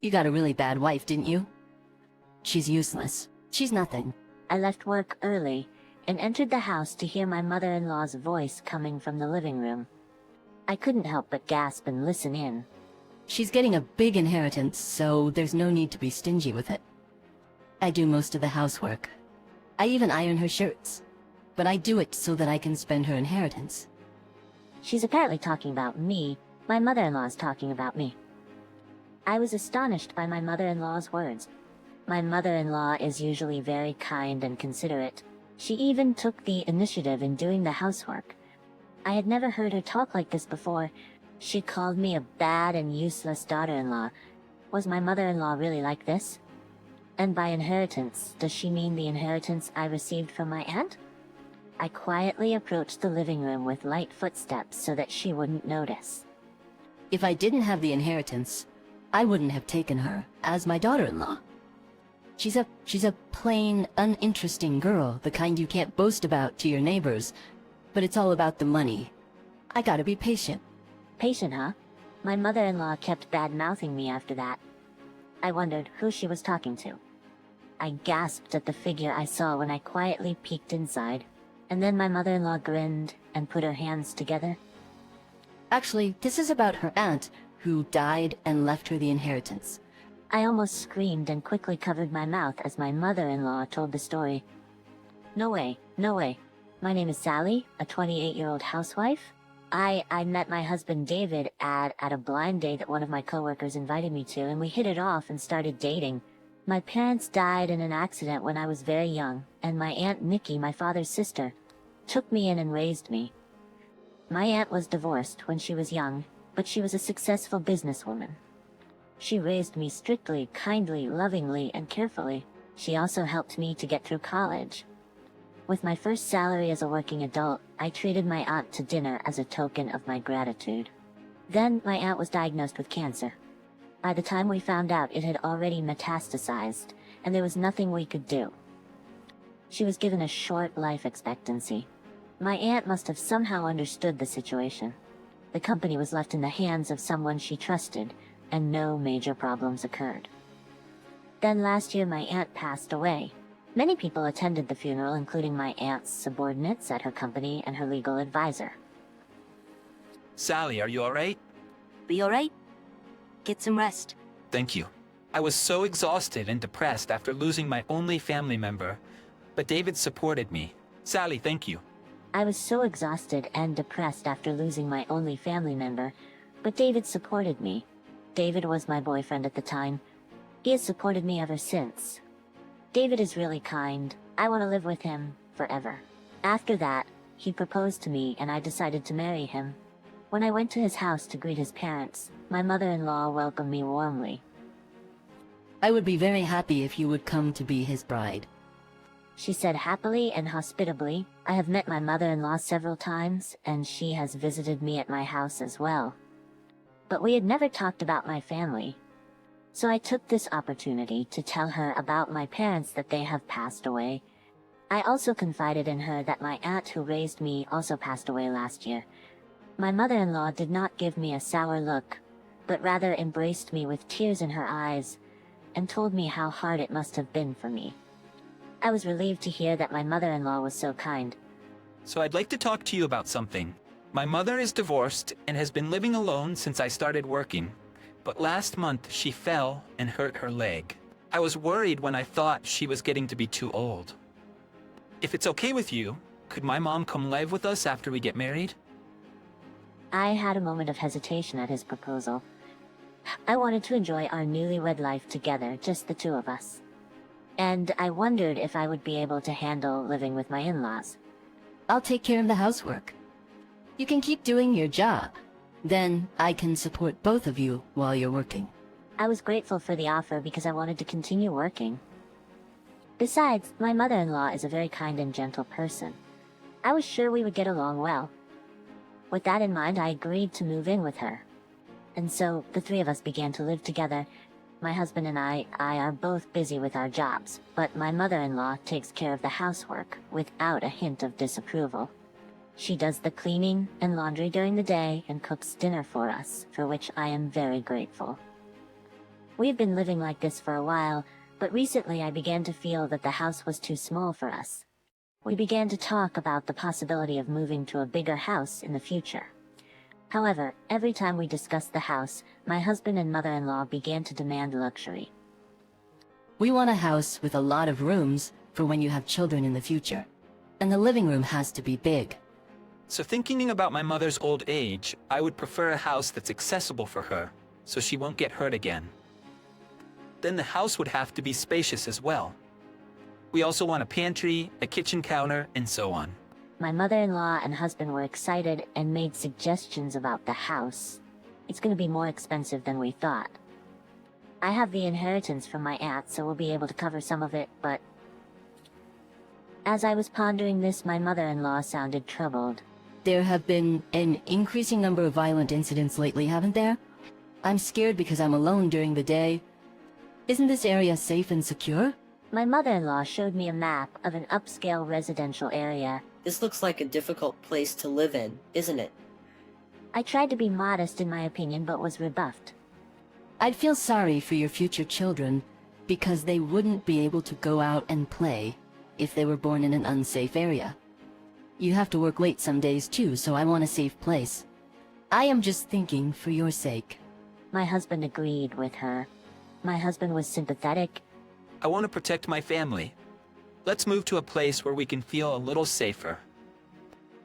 You got a really bad wife, didn't you? She's useless. She's nothing. I left work early and entered the house to hear my mother-in-law's voice coming from the living room. I couldn't help but gasp and listen in. She's getting a big inheritance, so there's no need to be stingy with it. I do most of the housework. I even iron her shirts. But I do it so that I can spend her inheritance. She's apparently talking about me. My mother-in-law's talking about me. I was astonished by my mother-in-law's words. My mother-in-law is usually very kind and considerate. She even took the initiative in doing the housework. I had never heard her talk like this before. She called me a bad and useless daughter-in-law. Was my mother-in-law really like this? And by inheritance, does she mean the inheritance I received from my aunt? I quietly approached the living room with light footsteps so that she wouldn't notice. If I didn't have the inheritance, I wouldn't have taken her as my daughter-in-law. She's a plain, uninteresting girl, the kind you can't boast about to your neighbors, but it's all about the money. I gotta be patient. Patient, huh? My mother-in-law kept bad-mouthing me after that. I wondered who she was talking to. I gasped at the figure I saw when I quietly peeked inside, and then my mother-in-law grinned and put her hands together. Actually, this is about her aunt, who died and left her the inheritance. I almost screamed and quickly covered my mouth as my mother-in-law told the story. No way, no way. My name is Sally, a 28-year-old housewife. I met my husband David at a blind date that one of my coworkers invited me to, and we hit it off and started dating. My parents died in an accident when I was very young, and my Aunt Nikki, my father's sister, took me in and raised me. My aunt was divorced when she was young, but she was a successful businesswoman. She raised me strictly, kindly, lovingly, and carefully. She also helped me to get through college. With my first salary as a working adult, I treated my aunt to dinner as a token of my gratitude. Then my aunt was diagnosed with cancer. By the time we found out, it had already metastasized, and there was nothing we could do. She was given a short life expectancy. My aunt must have somehow understood the situation. The company was left in the hands of someone she trusted, and no major problems occurred. Then last year my aunt passed away. Many people attended the funeral, including my aunt's subordinates at her company and her legal advisor. Sally, are you alright? Be alright? Get some rest. Thank you. I was so exhausted and depressed after losing my only family member, but David supported me. Sally, thank you. I was so exhausted and depressed after losing my only family member, but David supported me. David was my boyfriend at the time. He has supported me ever since. David is really kind. I want to live with him forever. After that, he proposed to me and I decided to marry him. When I went to his house to greet his parents, my mother-in-law welcomed me warmly. I would be very happy if you would come to be his bride. She said happily and hospitably. I have met my mother-in-law several times, and she has visited me at my house as well. But we had never talked about my family. So I took this opportunity to tell her about my parents, that they have passed away. I also confided in her that my aunt who raised me also passed away last year. My mother-in-law did not give me a sour look, but rather embraced me with tears in her eyes, and told me how hard it must have been for me. I was relieved to hear that my mother-in-law was so kind. So I'd like to talk to you about something. My mother is divorced and has been living alone since I started working. But last month she fell and hurt her leg. I was worried when I thought she was getting to be too old. If it's okay with you, could my mom come live with us after we get married? I had a moment of hesitation at his proposal. I wanted to enjoy our newlywed life together, just the two of us. And I wondered if I would be able to handle living with my in-laws. I'll take care of the housework. You can keep doing your job. Then I can support both of you while you're working. I was grateful for the offer because I wanted to continue working. Besides, my mother-in-law is a very kind and gentle person. I was sure we would get along well. With that in mind, I agreed to move in with her. And so, the three of us began to live together. My husband and I are both busy with our jobs, but my mother-in-law takes care of the housework without a hint of disapproval. She does the cleaning and laundry during the day and cooks dinner for us, for which I am very grateful. We've been living like this for a while, but recently I began to feel that the house was too small for us. We began to talk about the possibility of moving to a bigger house in the future. However, every time we discussed the house, my husband and mother-in-law began to demand luxury. We want a house with a lot of rooms for when you have children in the future. And the living room has to be big. So thinking about my mother's old age, I would prefer a house that's accessible for her, so she won't get hurt again. Then the house would have to be spacious as well. We also want a pantry, a kitchen counter, and so on. My mother-in-law and husband were excited and made suggestions about the house. It's going to be more expensive than we thought. I have the inheritance from my aunt, so we'll be able to cover some of it, but... As I was pondering this, my mother-in-law sounded troubled. There have been an increasing number of violent incidents lately, haven't there? I'm scared because I'm alone during the day. Isn't this area safe and secure? My mother-in-law showed me a map of an upscale residential area. This looks like a difficult place to live in, isn't it? I tried to be modest in my opinion, but was rebuffed. I'd feel sorry for your future children because they wouldn't be able to go out and play if they were born in an unsafe area. You have to work late some days too, so I want a safe place. I am just thinking for your sake. My husband agreed with her. My husband was sympathetic. I want to protect my family. Let's move to a place where we can feel a little safer.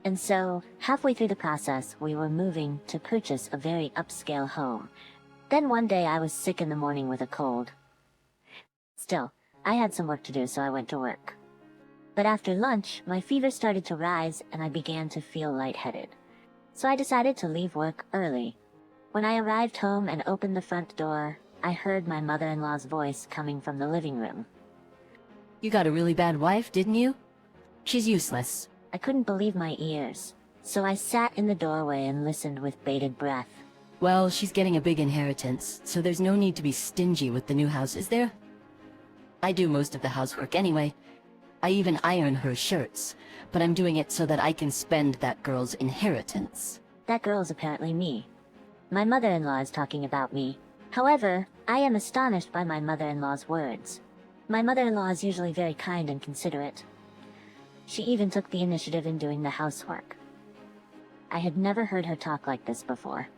And so, halfway through the process, we were moving to purchase a very upscale home. Then one day I was sick in the morning with a cold. Still, I had some work to do, so I went to work. But after lunch, my fever started to rise and I began to feel lightheaded. So I decided to leave work early. When I arrived home and opened the front door, I heard my mother-in-law's voice coming from the living room. You got a really bad wife, didn't you? She's useless. I couldn't believe my ears, so I sat in the doorway and listened with bated breath. Well, she's getting a big inheritance, so there's no need to be stingy with the new house, is there? I do most of the housework anyway. I even iron her shirts, but I'm doing it so that I can spend that girl's inheritance. That girl's apparently me. My mother-in-law is talking about me. However, I am astonished by my mother-in-law's words. My mother-in-law is usually very kind and considerate. She even took the initiative in doing the housework. I had never heard her talk like this before.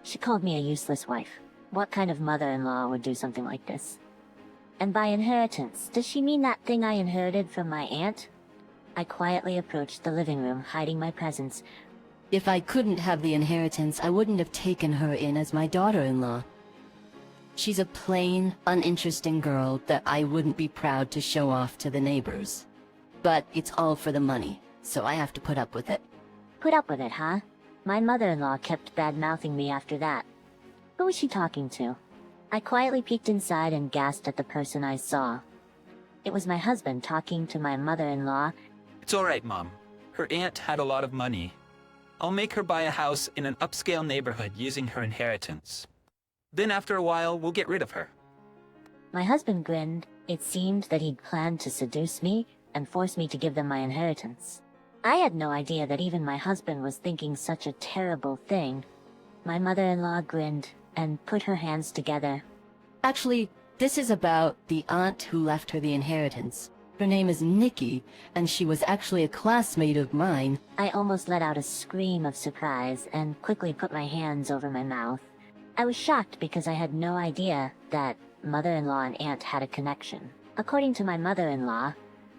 She called me a useless wife. What kind of mother-in-law would do something like this? And by inheritance, does she mean that thing I inherited from my aunt? I quietly approached the living room, hiding my presence. If I couldn't have the inheritance, I wouldn't have taken her in as my daughter-in-law. She's a plain, uninteresting girl that I wouldn't be proud to show off to the neighbors. But it's all for the money, so I have to put up with it. Put up with it, huh? My mother-in-law kept bad-mouthing me after that. Who was she talking to? I quietly peeked inside and gasped at the person I saw. It was my husband talking to my mother-in-law. It's all right, Mom. Her aunt had a lot of money. I'll make her buy a house in an upscale neighborhood using her inheritance. Then after a while, we'll get rid of her. My husband grinned. It seemed that he'd planned to seduce me and force me to give them my inheritance. I had no idea that even my husband was thinking such a terrible thing. My mother-in-law grinned and put her hands together. Actually, this is about the aunt who left her the inheritance. Her name is Nikki, and she was actually a classmate of mine. I almost let out a scream of surprise and quickly put my hands over my mouth. I was shocked because I had no idea that mother-in-law and aunt had a connection. According to my mother-in-law,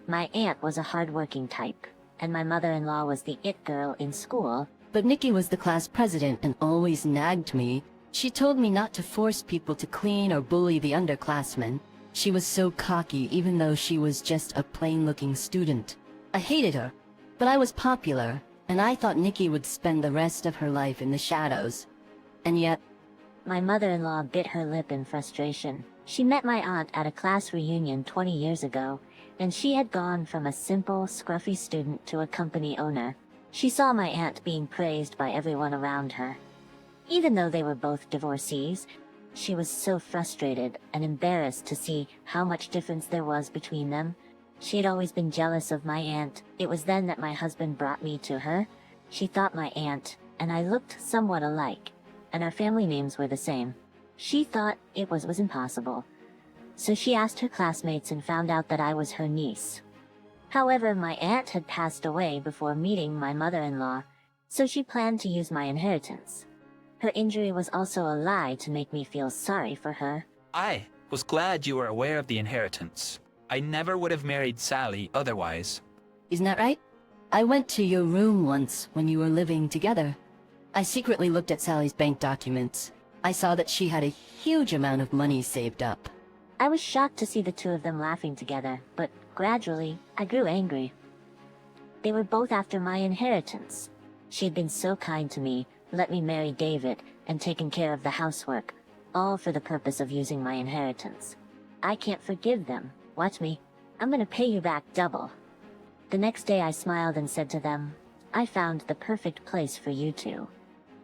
my aunt was a hard-working type, and my mother-in-law was the it girl in school. But Nikki was the class president and always nagged me. She told me not to force people to clean or bully the underclassmen. She was so cocky even though she was just a plain-looking student. I hated her, but I was popular, and I thought Nikki would spend the rest of her life in the shadows. And yet... My mother-in-law bit her lip in frustration. She met my aunt at a class reunion 20 years ago, and she had gone from a simple, scruffy student to a company owner. She saw my aunt being praised by everyone around her. Even though they were both divorcees, she was so frustrated and embarrassed to see how much difference there was between them. She had always been jealous of my aunt. It was then that my husband brought me to her. She thought my aunt and I looked somewhat alike, and our family names were the same. She thought it was impossible. So she asked her classmates and found out that I was her niece. However, my aunt had passed away before meeting my mother-in-law, so she planned to use my inheritance. Her injury was also a lie to make me feel sorry for her. I was glad you were aware of the inheritance. I never would have married Sally otherwise. Isn't that right? I went to your room once when you were living together. I secretly looked at Sally's bank documents. I saw that she had a huge amount of money saved up. I was shocked to see the two of them laughing together, but gradually, I grew angry. They were both after my inheritance. She had been so kind to me, let me marry David, and taken care of the housework, all for the purpose of using my inheritance. I can't forgive them. Watch me. I'm gonna pay you back double. The next day I smiled and said to them, I found the perfect place for you two.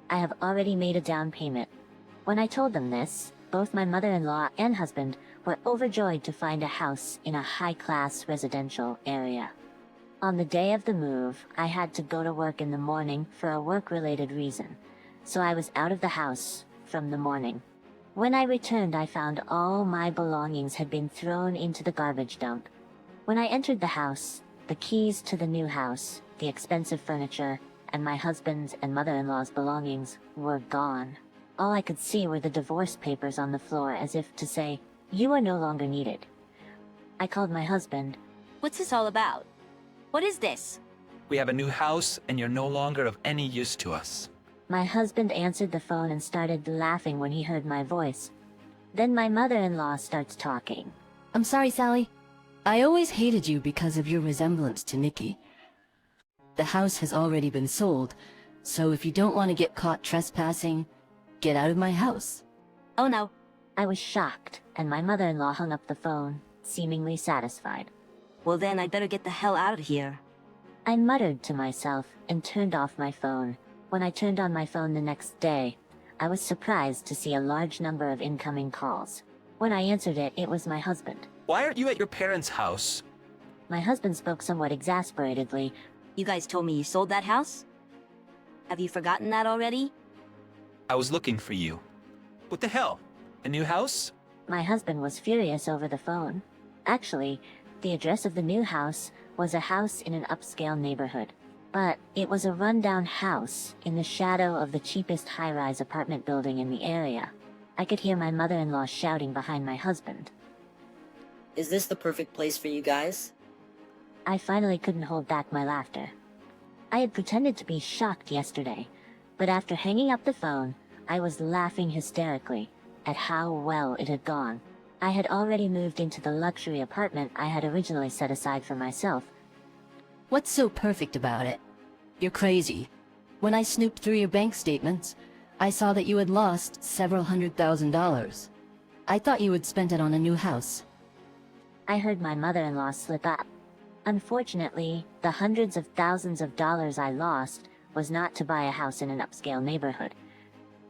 I have already made a down payment. When I told them this, both my mother-in-law and husband were overjoyed to find a house in a high-class residential area. On the day of the move, I had to go to work in the morning for a work-related reason, so I was out of the house from the morning. When I returned, I found all my belongings had been thrown into the garbage dump. When I entered the house, the keys to the new house, the expensive furniture, and my husband's and mother-in-law's belongings were gone. All I could see were the divorce papers on the floor, as if to say, "You are no longer needed." I called my husband. What's this all about? What is this? We have a new house and you're no longer of any use to us. My husband answered the phone and started laughing when he heard my voice. Then my mother-in-law starts talking. I'm sorry, Sally. I always hated you because of your resemblance to Nikki. The house has already been sold, so if you don't want to get caught trespassing, get out of my house. Oh no. I was shocked, and my mother-in-law hung up the phone, seemingly satisfied. Well then, I'd better get the hell out of here. I muttered to myself and turned off my phone. When I turned on my phone the next day, I was surprised to see a large number of incoming calls. When I answered it, it was my husband. Why aren't you at your parents' house? My husband spoke somewhat exasperatedly. You guys told me you sold that house? Have you forgotten that already? I was looking for you. What the hell? A new house? My husband was furious over the phone. Actually, the address of the new house was a house in an upscale neighborhood. But it was a rundown house in the shadow of the cheapest high-rise apartment building in the area. I could hear my mother-in-law shouting behind my husband. Is this the perfect place for you guys? I finally couldn't hold back my laughter. I had pretended to be shocked yesterday, but after hanging up the phone, I was laughing hysterically at how well it had gone. I had already moved into the luxury apartment I had originally set aside for myself. What's so perfect about it? You're crazy. When I snooped through your bank statements, I saw that you had lost several $100,000. I thought you had spent it on a new house. I heard my mother-in-law slip up. Unfortunately, the hundreds of thousands of dollars I lost was not to buy a house in an upscale neighborhood.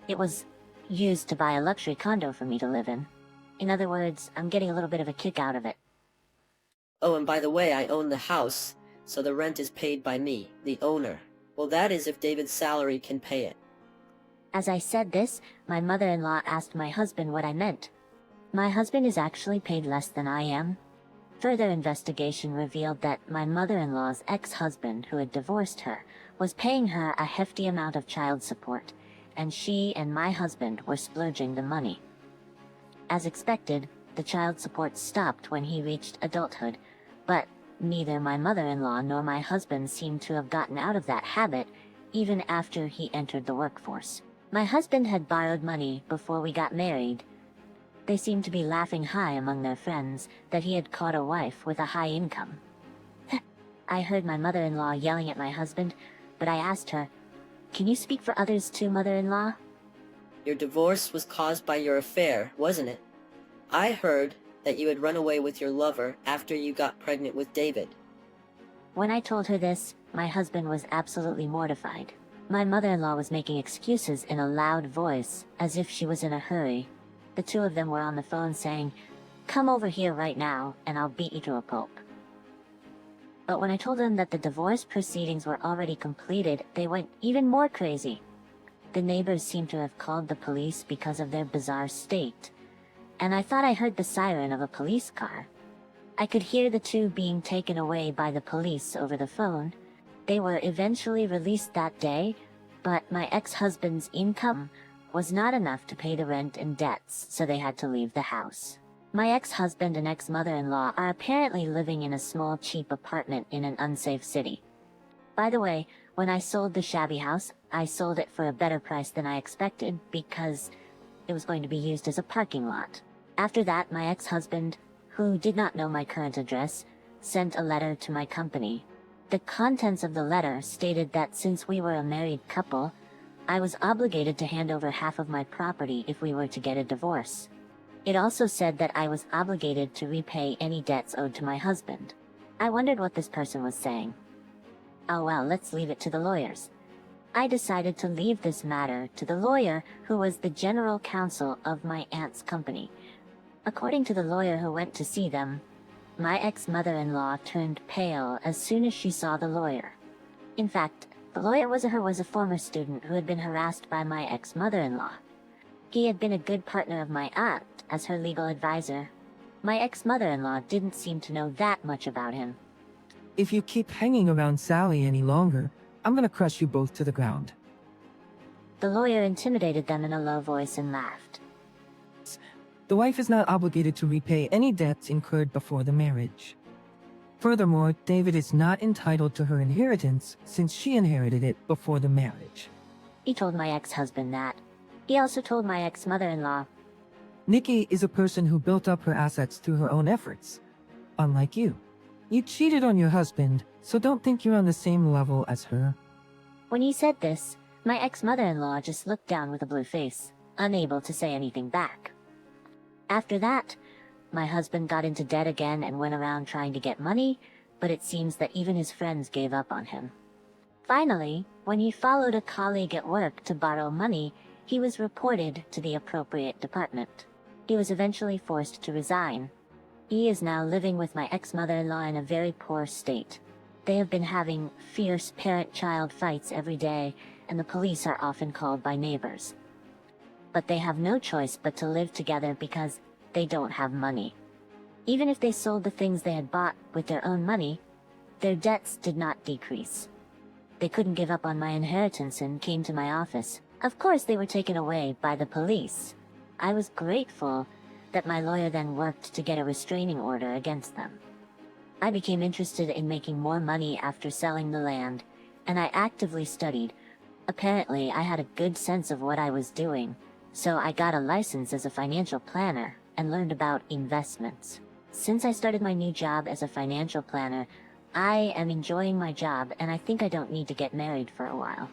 It was used to buy a luxury condo for me to live in. In other words, I'm getting a little bit of a kick out of it. Oh, and by the way, I own the house, so the rent is paid by me, the owner. Well, that is if David's salary can pay it. As I said this, my mother-in-law asked my husband what I meant. My husband is actually paid less than I am. Further investigation revealed that my mother-in-law's ex-husband, who had divorced her, was paying her a hefty amount of child support, and she and my husband were splurging the money. As expected, the child support stopped when he reached adulthood, but neither my mother-in-law nor my husband seemed to have gotten out of that habit, even after he entered the workforce. My husband had borrowed money before we got married. They seemed to be laughing high among their friends that he had caught a wife with a high income. I heard my mother-in-law yelling at my husband, but I asked her, "Can you speak for others too, mother-in-law?" Your divorce was caused by your affair, wasn't it? I heard that you had run away with your lover after you got pregnant with David. When I told her this, my husband was absolutely mortified. My mother-in-law was making excuses in a loud voice, as if she was in a hurry. The two of them were on the phone saying, "Come over here right now, and I'll beat you to a pulp." But when I told them that the divorce proceedings were already completed, they went even more crazy. The neighbors seemed to have called the police because of their bizarre state, and I thought I heard the siren of a police car. I could hear the two being taken away by the police over the phone. They were eventually released that day, but my ex-husband's income was not enough to pay the rent and debts, so they had to leave the house. My ex-husband and ex-mother-in-law are apparently living in a small cheap apartment in an unsafe city. By the way, when I sold the shabby house, I sold it for a better price than I expected because it was going to be used as a parking lot. After that, my ex-husband, who did not know my current address, sent a letter to my company. The contents of the letter stated that since we were a married couple, I was obligated to hand over half of my property if we were to get a divorce. It also said that I was obligated to repay any debts owed to my husband. I wondered what this person was saying. Oh well, let's leave it to the lawyers. I decided to leave this matter to the lawyer who was the general counsel of my aunt's company. According to the lawyer who went to see them, my ex-mother-in-law turned pale as soon as she saw the lawyer. In fact, the lawyer was a former student who had been harassed by my ex-mother-in-law. He had been a good partner of my aunt as her legal advisor. My ex-mother-in-law didn't seem to know that much about him. If you keep hanging around Sally any longer, I'm gonna crush you both to the ground. The lawyer intimidated them in a low voice and laughed. The wife is not obligated to repay any debts incurred before the marriage. Furthermore, David is not entitled to her inheritance since she inherited it before the marriage. He told my ex-husband that. He also told my ex-mother-in-law. Nikki is a person who built up her assets through her own efforts. Unlike you. You cheated on your husband, so don't think you're on the same level as her. When he said this, my ex-mother-in-law just looked down with a blue face, unable to say anything back. After that, my husband got into debt again and went around trying to get money, but it seems that even his friends gave up on him. Finally, when he followed a colleague at work to borrow money, he was reported to the appropriate department. He was eventually forced to resign. He is now living with my ex-mother-in-law in a very poor state. They have been having fierce parent-child fights every day, and the police are often called by neighbors. But they have no choice but to live together because they don't have money. Even if they sold the things they had bought with their own money, their debts did not decrease. They couldn't give up on my inheritance and came to my office. Of course, they were taken away by the police. I was grateful that my lawyer then worked to get a restraining order against them. I became interested in making more money after selling the land, and I actively studied. Apparently, I had a good sense of what I was doing, so I got a license as a financial planner and learned about investments. Since I started my new job as a financial planner, I am enjoying my job and I think I don't need to get married for a while.